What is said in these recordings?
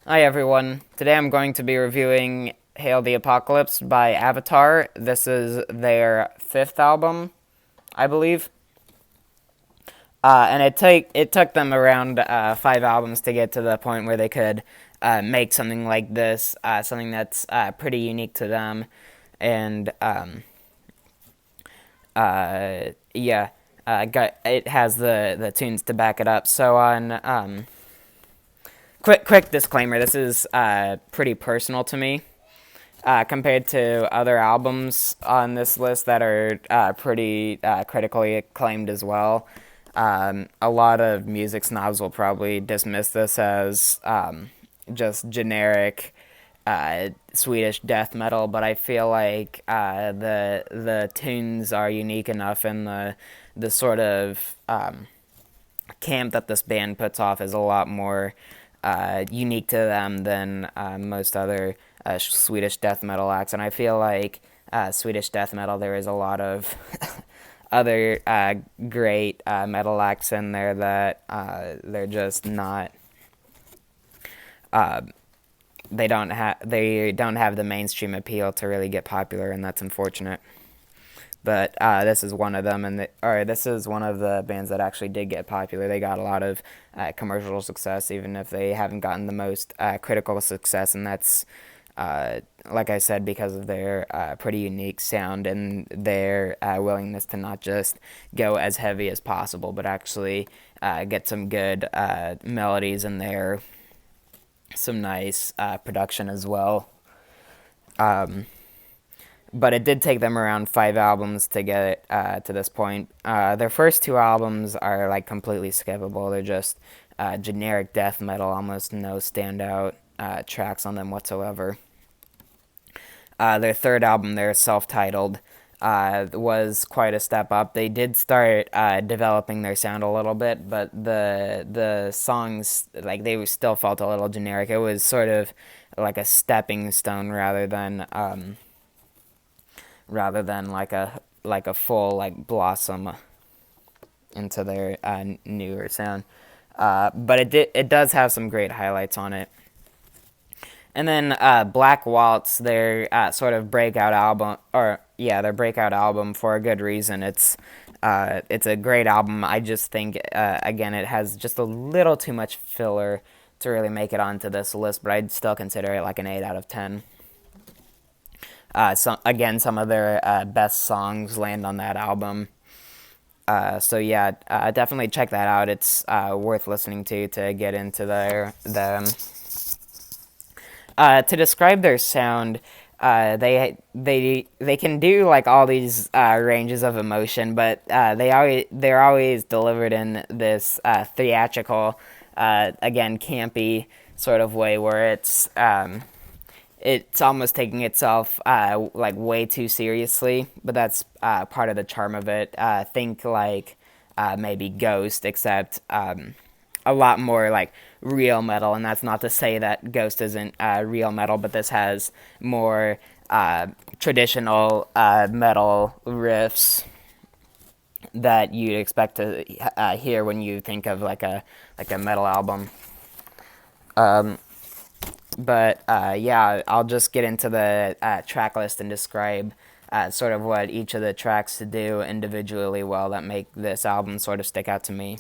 Hi everyone. Today I'm going to be reviewing Hail the Apocalypse by Avatar. This is their fifth album, I believe. And it took them around five albums to get to the point where they could make something like this, something that's pretty unique to them, and yeah, it has the tunes to back it up. So on quick disclaimer: this is pretty personal to me. Compared to other albums on this list that are pretty critically acclaimed as well. A lot of music snobs will probably dismiss this as just generic Swedish death metal, but I feel like the tunes are unique enough, and the sort of camp that this band puts off is a lot more unique to them than most other Swedish death metal acts. And I feel like Swedish death metal, there is a lot of other great metal acts in there that they're just not. Uh, they don't have the mainstream appeal to really get popular, and that's unfortunate. But this is one of them, this is one of the bands that actually did get popular. They got a lot of commercial success, even if they haven't gotten the most critical success, and that's, like I said, because of their pretty unique sound and their willingness to not just go as heavy as possible, but actually get some good melodies in there, some nice production as well. Um, but it did take them around five albums to get it to this point. Their first two albums are like completely skippable. They're just generic death metal, almost no standout tracks on them whatsoever. Their third album, their self-titled, was quite a step up. They did start developing their sound a little bit, but the songs, like, they still felt a little generic. It was sort of like a stepping stone rather than like a full like blossom into their newer sound. But it does have some great highlights on it. And then Black Waltz, their sort of breakout album, or yeah, their breakout album for a good reason. It's a great album. I just think again it has just a little too much filler to really make it onto this list, but I'd still consider it like an 8 out of 10. Some of their best songs land on that album. So yeah, definitely check that out. It's worth listening to get into to describe their sound. They can do like all these ranges of emotion, but they're always delivered in this theatrical, again campy sort of way where it's almost taking itself like way too seriously, but that's part of the charm of it. Think like maybe Ghost, except a lot more like real metal, and that's not to say that Ghost isn't real metal, but this has more traditional metal riffs that you'd expect to hear when you think of like a metal album. But yeah, I'll just get into the track list and describe sort of what each of the tracks do individually well that make this album sort of stick out to me.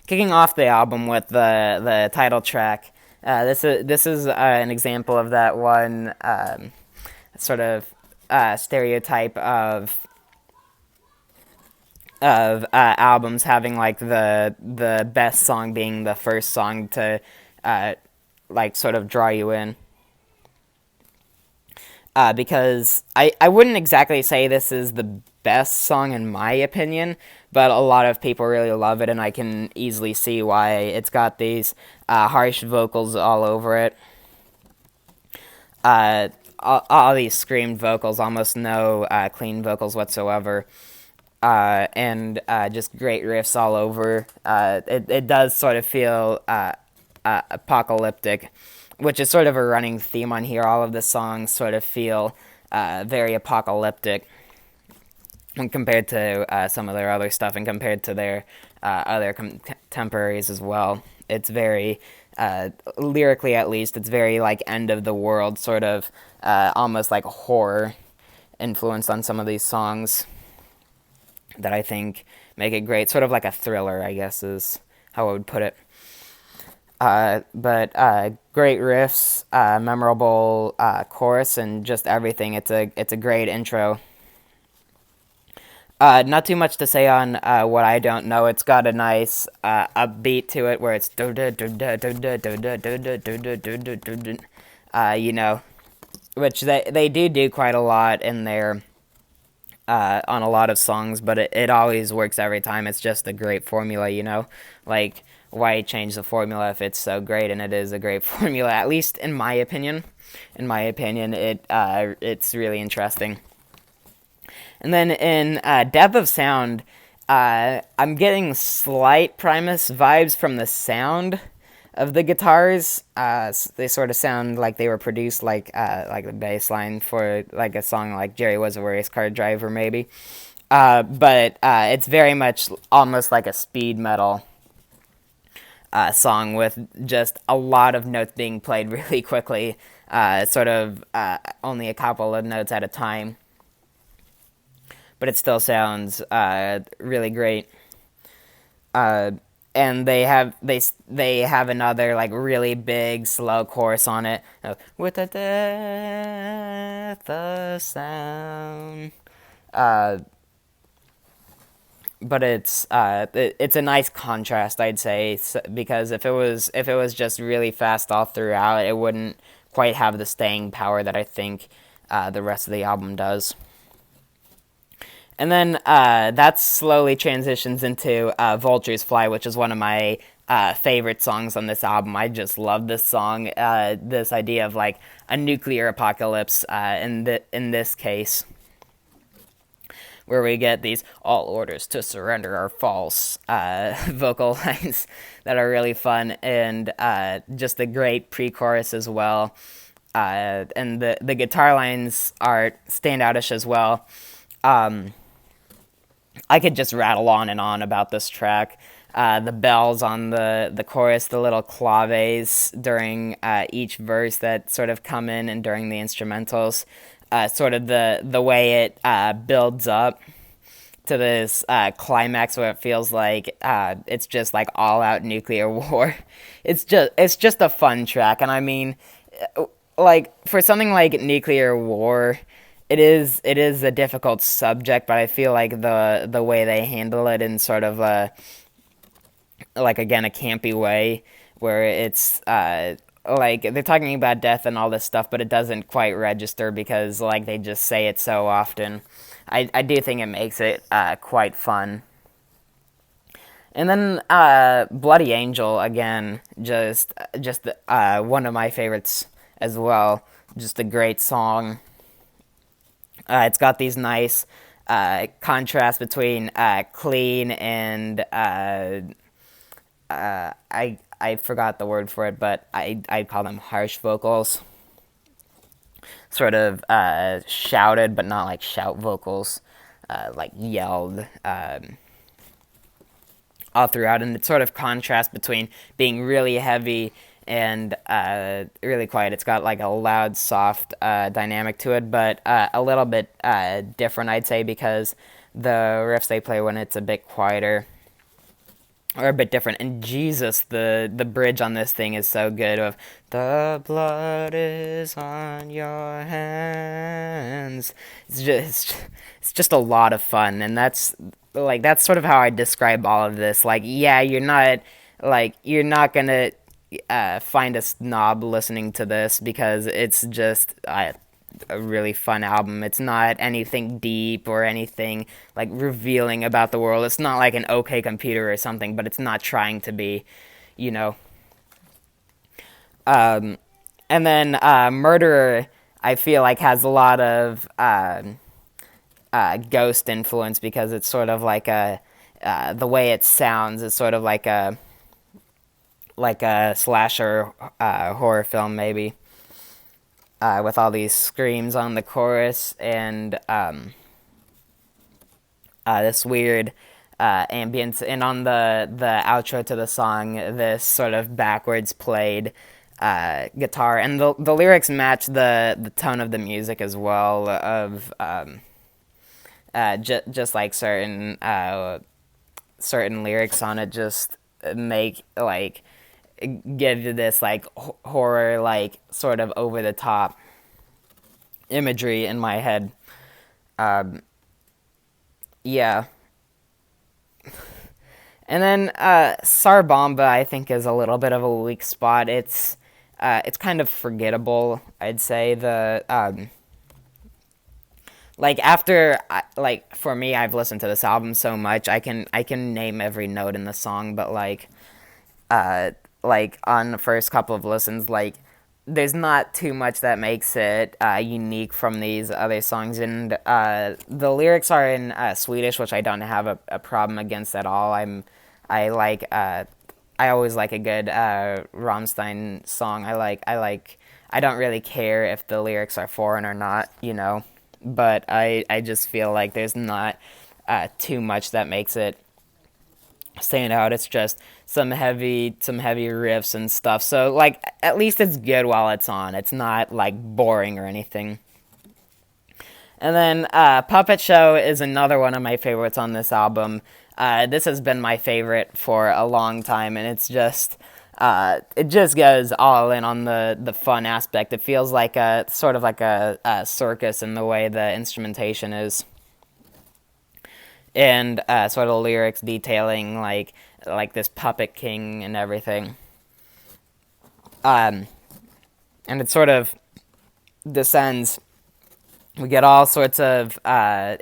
Kicking off the album with the title track, this is an example of that one sort of stereotype of albums having like the best song being the first song to like sort of draw you in. Because I wouldn't exactly say this is the best song in my opinion, but a lot of people really love it, and I can easily see why. It's got these harsh vocals all over it. Uh, all these screamed vocals, almost no clean vocals whatsoever. And just great riffs all over. It does sort of feel apocalyptic, which is sort of a running theme on here. All of the songs sort of feel very apocalyptic when compared to some of their other stuff and compared to their other contemporaries as well. It's very lyrically at least, it's very like end of the world sort of, almost like horror influence on some of these songs that I think make it great. Sort of like a thriller, I guess, is how I would put it. But great riffs, memorable chorus, and just everything. It's a great intro. Not too much to say on what I don't know. It's got a nice upbeat to it where it's you know, which they do quite a lot in there on a lot of songs, but it always works every time. It's just a great formula, you know? Like, why change the formula if it's so great? And it is a great formula, at least in my opinion. In my opinion, it's really interesting. And then in depth of sound, I'm getting slight Primus vibes from the sound of the guitars. They sort of sound like they were produced like the bass line for like a song like Jerry Was a Race Car Driver, maybe. But it's very much almost like a speed metal song with just a lot of notes being played really quickly, sort of only a couple of notes at a time. But it still sounds really great. Uh, and they have another like really big slow chorus on it. With the death of sound. Uh, but it's a nice contrast, I'd say, because if it was just really fast all throughout, it wouldn't quite have the staying power that I think the rest of the album does. And then that slowly transitions into Vultures Fly, which is one of my favorite songs on this album. I just love this song. This idea of like a nuclear apocalypse in this case, where we get these all orders to surrender are false vocal lines that are really fun, and just a great pre-chorus as well. And the guitar lines are standoutish as well. I could just rattle on and on about this track. The bells on the chorus, the little claves during each verse that sort of come in and during the instrumentals, sort of the way it builds up to this climax where it feels like it's just like all out nuclear war. It's just a fun track, and I mean, like for something like nuclear war, it is a difficult subject, but I feel like the way they handle it in sort of a like again a campy way where it's like they're talking about death and all this stuff, but it doesn't quite register because like they just say it so often. I do think it makes it quite fun. And then Bloody Angel again, just one of my favorites as well. Just a great song. It's got these nice contrasts between clean and I forgot the word for it, but I call them harsh vocals. Sort of shouted, but not like shout vocals, like yelled all throughout, and it sort of contrasts between being really heavy and really quiet. It's got like a loud, soft dynamic to it, but a little bit different, I'd say, because the riffs they play when it's a bit quieter are a bit different. And Jesus, the bridge on this thing is so good. Of the blood is on your hands. It's just a lot of fun, and that's sort of how I describe all of this. Like, yeah, you're not gonna find a snob listening to this because it's just a really fun album. It's not anything deep or anything like revealing about the world. It's not like an OK Computer or something, but it's not trying to be, you know. And then Murderer, I feel like has a lot of Ghost influence because it's sort of like the way it sounds is sort of like a slasher horror film maybe. With all these screams on the chorus and this weird ambience, and on the outro to the song, this sort of backwards played guitar, and the lyrics match the tone of the music as well. Of just like certain lyrics on it, just make like give you this like horror, like sort of over the top imagery in my head. Um, yeah. And then Sarbamba, I think, is a little bit of a weak spot. It's kind of forgettable, I'd say. The like after like for me, I've listened to this album so much, I can name every note in the song, but uh like on the first couple of listens, like there's not too much that makes it unique from these other songs, and the lyrics are in Swedish, which I don't have a problem against at all. I like I always like a good Rammstein song. I don't really care if the lyrics are foreign or not, but I just feel like there's not too much that makes it stand out. It's just some heavy riffs and stuff. So like at least it's good while it's on. It's not like boring or anything. And then Puppet Show is another one of my favorites on this album. This has been my favorite for a long time, and it just goes all in on the fun aspect. It feels like a sort of like a circus in the way the instrumentation is, and sort of lyrics detailing like this puppet king and everything. Um, and it sort of descends. We get all sorts of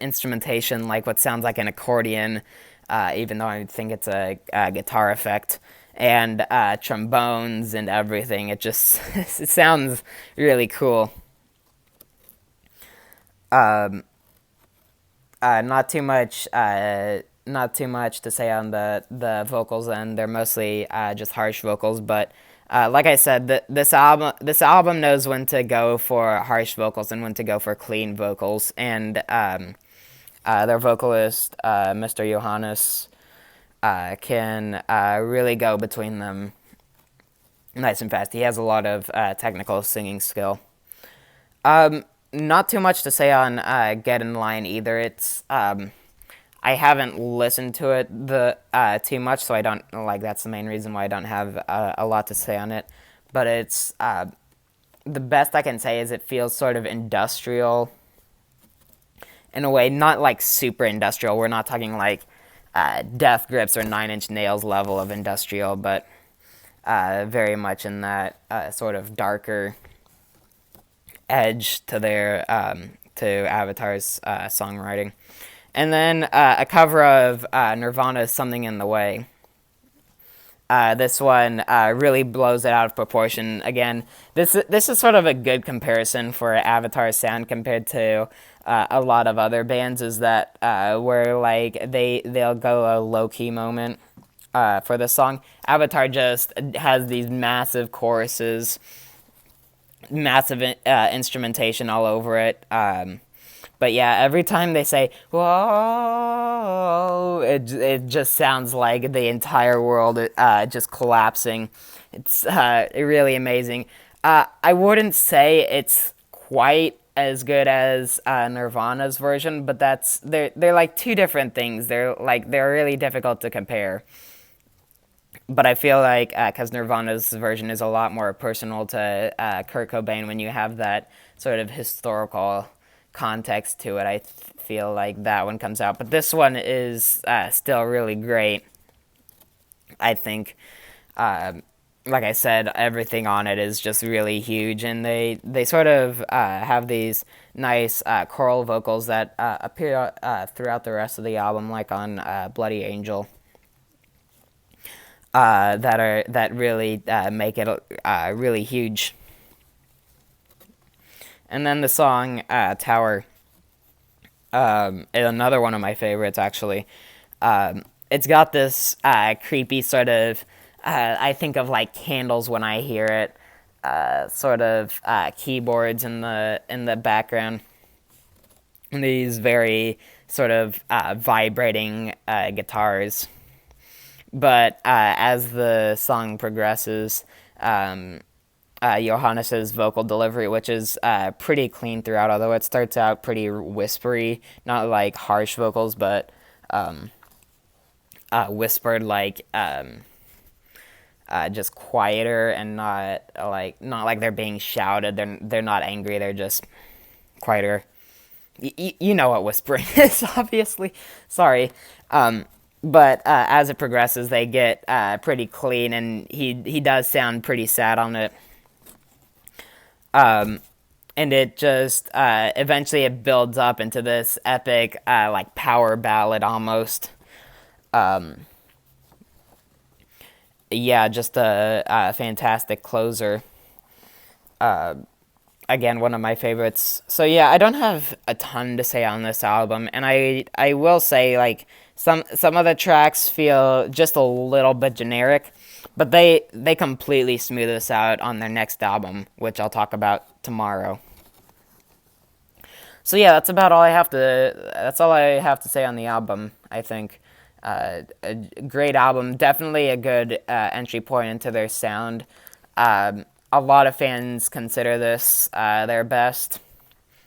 instrumentation, like what sounds like an accordion, even though I think it's a guitar effect, and trombones and everything. It just it sounds really cool. Um, not too much to say on the vocals, and they're mostly just harsh vocals. But like I said, this album knows when to go for harsh vocals and when to go for clean vocals, and their vocalist, Mr. Johannes, can really go between them nice and fast. He has a lot of technical singing skill. Um, Not too much to say on Get in Line either. I haven't listened to it the too much, so I don't like. That's the main reason why I don't have a lot to say on it. But it's the best I can say is it feels sort of industrial in a way, not like super industrial. We're not talking like Death Grips or Nine Inch Nails level of industrial, but very much in that sort of darker edge to their to Avatar's songwriting. And then a cover of Nirvana's "Something in the Way." This one really blows it out of proportion. Again, this is sort of a good comparison for Avatar's sound compared to a lot of other bands. Is that where like they'll go a low key moment for the song. Avatar just has these massive choruses, massive instrumentation all over it. But yeah, every time they say "whoa," it just sounds like the entire world just collapsing. It's really amazing. I wouldn't say it's quite as good as Nirvana's version, but they're like two different things. They're really difficult to compare. But I feel like because Nirvana's version is a lot more personal to Kurt Cobain, when you have that sort of historical context to it, I feel like that one comes out. But this one is still really great. I think, like I said, everything on it is just really huge, and they sort of have these nice choral vocals that appear throughout the rest of the album, like on Bloody Angel. That really make it really huge. And then the song Tower, is another one of my favorites, actually. It's got this creepy sort of, I think of like candles when I hear it, sort of keyboards in the background. these very sort of vibrating guitars. But as the song progresses, um, Johannes's vocal delivery, which is pretty clean throughout, although it starts out pretty whispery, not like harsh vocals, but whispered, like just quieter and not like they're being shouted. They're not angry. They're just quieter. You know what whispering is, obviously. Sorry. But as it progresses, they get pretty clean, and he does sound pretty sad on it. And it just eventually it builds up into this epic like power ballad almost. Yeah, just a fantastic closer. Again, one of my favorites. So yeah, I don't have a ton to say on this album, and I will say, like, some of the tracks feel just a little bit generic, but they completely smooth this out on their next album, which I'll talk about tomorrow. So yeah, that's about all I have to. That's all I have to say on the album. I think a great album, definitely a good entry point into their sound. A lot of fans consider this their best,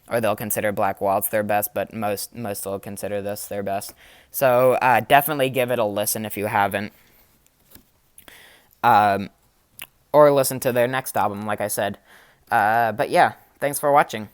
or they'll consider Black Waltz their best, but most will consider this their best. So definitely give it a listen if you haven't, or listen to their next album, like I said. But yeah, thanks for watching.